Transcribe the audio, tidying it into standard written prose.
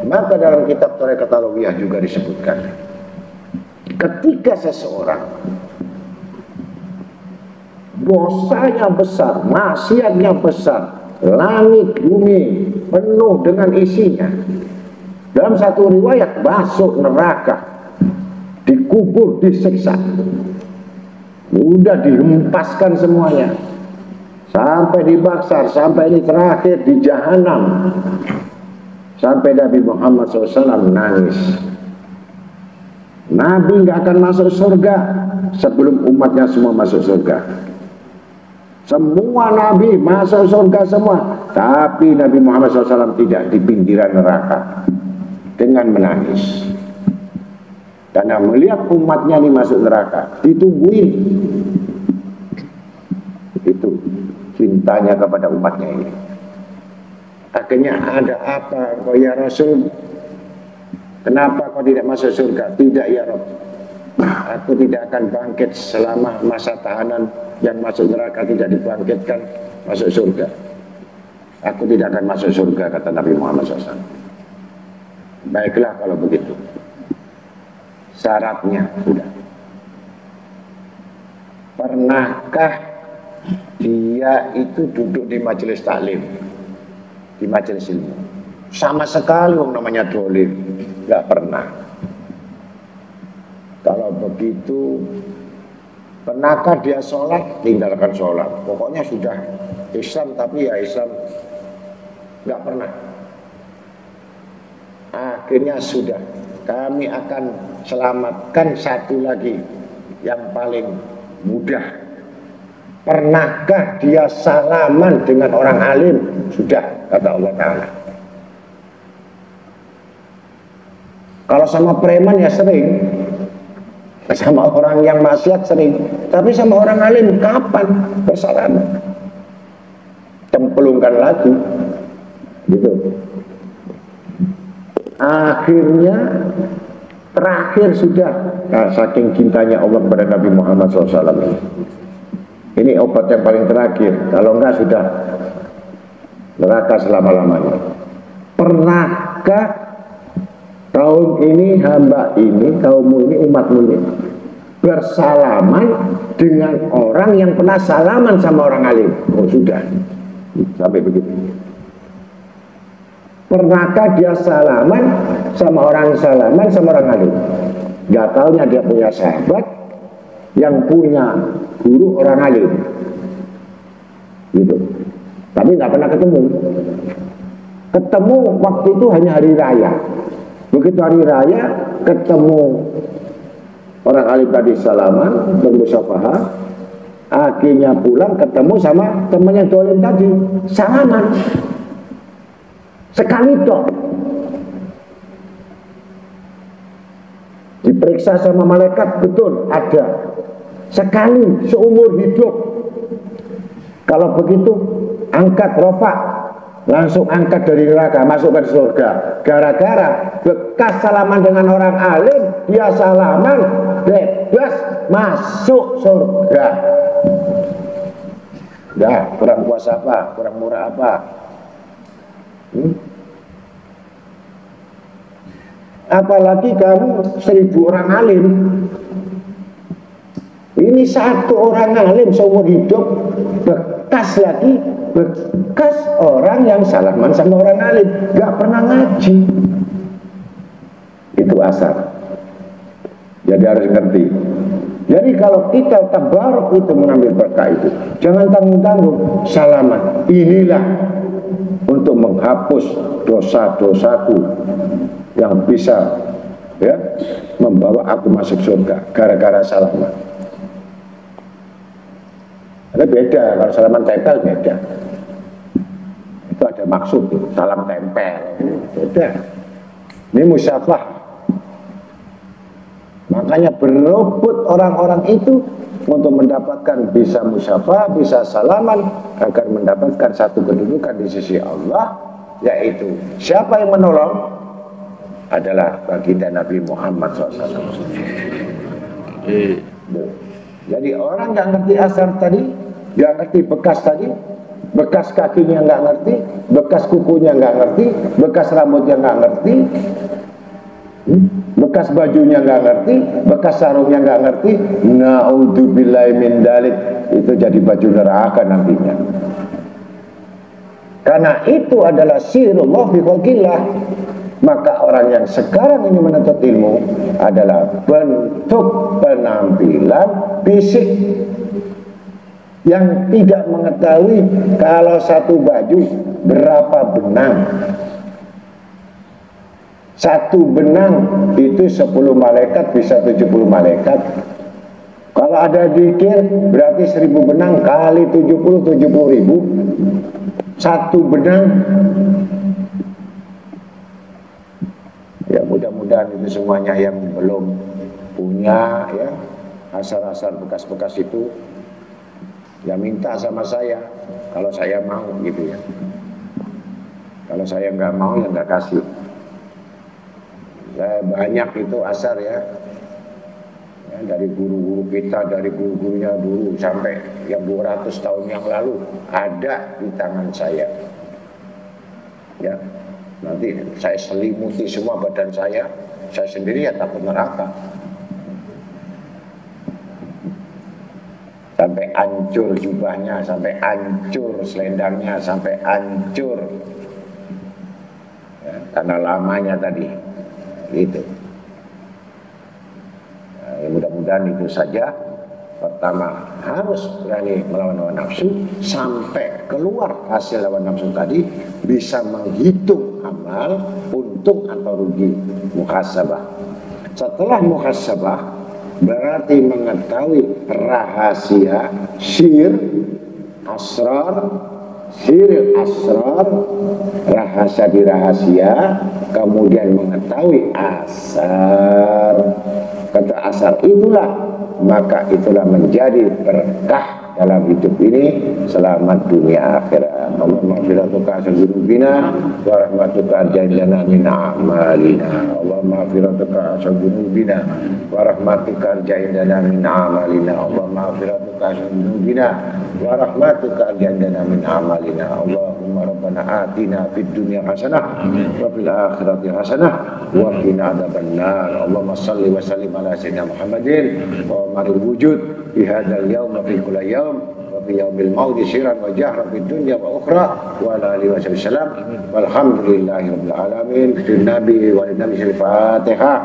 Maka dalam kitab Thariqat Alawiyah juga disebutkan, ketika seseorang dosanya besar, maksiatnya besar, langit bumi penuh dengan isinya, dalam satu riwayat masuk neraka, dikubur, disiksa, udah dihempaskan semuanya, sampai dibakar, sampai ini terakhir di jahanam, sampai Nabi Muhammad SAW nangis. Nabi nggak akan masuk surga sebelum umatnya semua masuk surga. Semua Nabi masuk surga semua, tapi Nabi Muhammad SAW tidak di pinggiran neraka dengan menangis. Karena melihat umatnya ini masuk neraka, ditungguin. Itu cintanya kepada umatnya ini. Akhirnya, ada apa kau ya Rasul? Kenapa kau tidak masuk surga? Tidak ya Rabb, aku tidak akan bangkit selama masa tahanan yang masuk neraka tidak dibangkitkan masuk surga. Aku tidak akan masuk surga, kata Nabi Muhammad SAW. Baiklah kalau begitu, syaratnya sudah. Pernahkah dia itu duduk di majelis taklim, di majelis ilmu? Sama sekali yang namanya dolim, nggak pernah. Kalau begitu, pernahkah dia sholat? Tinggalkan sholat. Pokoknya sudah Islam, tapi ya Islam, nggak pernah. Akhirnya sudah, kami akan selamatkan satu lagi yang paling mudah. Pernahkah dia salaman dengan orang alim? Sudah, kata Allah Ta'ala. Kalau sama preman ya sering, sama orang yang maksiat sering, tapi sama orang alim kapan bersalaman? Cemplungkan lagi, gitu. Akhirnya terakhir sudah, nah, saking cintanya Allah kepada Nabi Muhammad SAW ini obat yang paling terakhir. Kalau enggak sudah neraka selama-lamanya. Pernahkah kaum ini, hamba ini, kaummu ini, umatmu ini bersalaman dengan orang yang pernah salaman sama orang alim? Oh sudah, sampai begitu. Pernahkah dia salaman sama orang alim? Gak taunya dia punya sahabat yang punya guru orang alim, gitu. Tapi nggak pernah ketemu. Ketemu waktu itu hanya hari raya. Begitu hari raya ketemu orang alim tadi salaman, bermusyafahat. Akhirnya pulang ketemu sama temannya dolim tadi, salaman. Sekali dok. Diperiksa sama malaikat, betul ada. Sekali seumur hidup. Kalau begitu angkat rofa, langsung angkat dari neraka, masukkan surga. Gara-gara bekas salaman dengan orang alim, dia salaman bebas masuk surga. Dah, kurang puas apa? Kurang murah apa? Apalagi kamu 1000 orang alim. Ini satu orang alim seumur hidup, bekas lagi, bekas orang yang salaman sama orang alim, gak pernah ngaji. Itu asal. Jadi harus ngerti. Jadi kalau kita tabaruk itu mengambil berkah itu, jangan tanggung-tanggung salaman. Inilah untuk menghapus dosa-dosaku yang bisa ya membawa aku masuk surga gara-gara salaman. Ada beda, kalau salaman tempel beda. Itu ada maksud, salam tempel beda. Ini musyafah. Makanya berebut orang-orang itu untuk mendapatkan bisa musyafah, bisa salaman, agar mendapatkan satu kedudukan di sisi Allah, yaitu siapa yang menolong adalah baginda Nabi Muhammad SAW. Jadi orang yang ngerti asar tadi, yang ngerti bekas tadi, bekas kakinya nggak ngerti, bekas kukunya nggak ngerti, bekas rambutnya nggak ngerti, bekas bajunya nggak ngerti, bekas sarungnya nggak ngerti. Naudzubillahi min dalik, itu jadi baju neraka nantinya. Karena itu adalah sirullah fi khalqillah. Maka orang yang sekarang ini menuntut ilmu adalah bentuk penampilan fisik yang tidak mengetahui kalau satu baju berapa benang. Satu benang itu 10 malaikat bisa 70 malaikat. Kalau ada dikir berarti 1000 benang kali 70 ribu. Satu benang. Ya mudah-mudahan itu semuanya yang belum punya ya asar-asar bekas-bekas itu ya minta sama saya kalau saya mau gitu ya. Kalau saya nggak mau ya nggak kasih. Saya banyak itu asar ya, dari guru-guru kita, dari guru-gurunya dulu sampai yang 200 tahun yang lalu ada di tangan saya. Ya. Nanti saya selimuti semua badan saya sendiri ya takut neraka. Sampai hancur jubahnya, sampai hancur selendangnya, sampai hancur ya, karena lamanya tadi gitu. Nah, mudah-mudahan itu saja. Pertama, harus berani melawan hawa nafsu sampai keluar hasil hawa nafsu tadi, bisa menghitung amal, untung atau rugi, muhasabah. Setelah muhasabah, berarti mengetahui rahasia, sir, asrar, rahasia di rahasia, kemudian mengetahui asar. Kata asar itulah, maka itulah menjadi berkah dalam hidup ini, selamat dunia akhirat. Allahumma firatuka asal-gunubina wa rahmatuka arja'ilana min amalina. Allahumma firatuka asal-gunubina wa rahmatuka arja'ilana min amalina. Allahumma firatuka asal-gunubina wa rahmatuka arja'ilana min amalina. Allahumma rabbana atina fid dunya hasanah wa fil akhirati hasanah wa qina adzabannar. Allahumma salli wa sallim ala sayyidina Muhammadin wa maril wujud fi hadzal yaum wa fi kulli yaum wa fi yaumil maut sirran wa jahran fid dunya wa ukhra wa ala alihi wasallam walhamdulillahi rabbil alamin. Nabi wa nabi Al-Fatihah.